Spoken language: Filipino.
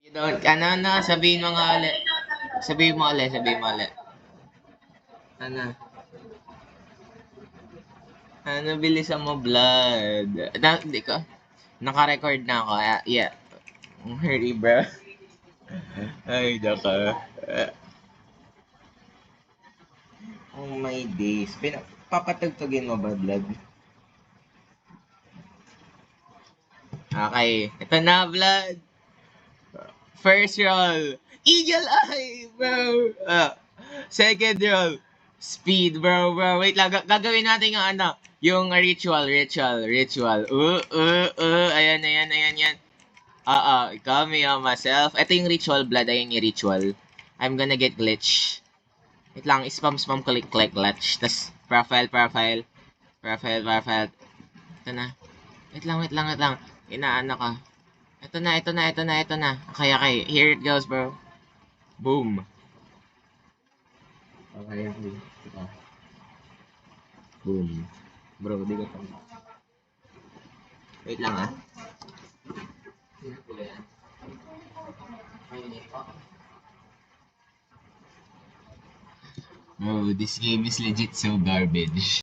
You don't, ano na, sabihin mo nga ulit. Sabihin mo ulit. Ano? Ano, bilisan mo, blood. Di ko. Naka-record na ako. Yeah. Hurry, bro. Ay, daka. Oh my days. Papatugtugin mo ba, blood? Okay. Ito na, blood. First roll. Eagle Eye, bro. Second roll. Speed, bro. Wait lang. Gagawin natin yung ano. Yung ritual. Ayan, yan. Ikaw, me, myself. Ito yung ritual, blood. Ayan yung ritual. I'm gonna get glitch. Wait lang. Spam, click, glitch. Tas, profile. Ito na. Wait lang. Inaano ka. Ito na. Okay. Here it goes, bro. Boom. Okay. Ito. Boom. Bro, di ko pa. Wait lang, ah. Bro, this game is legit so garbage.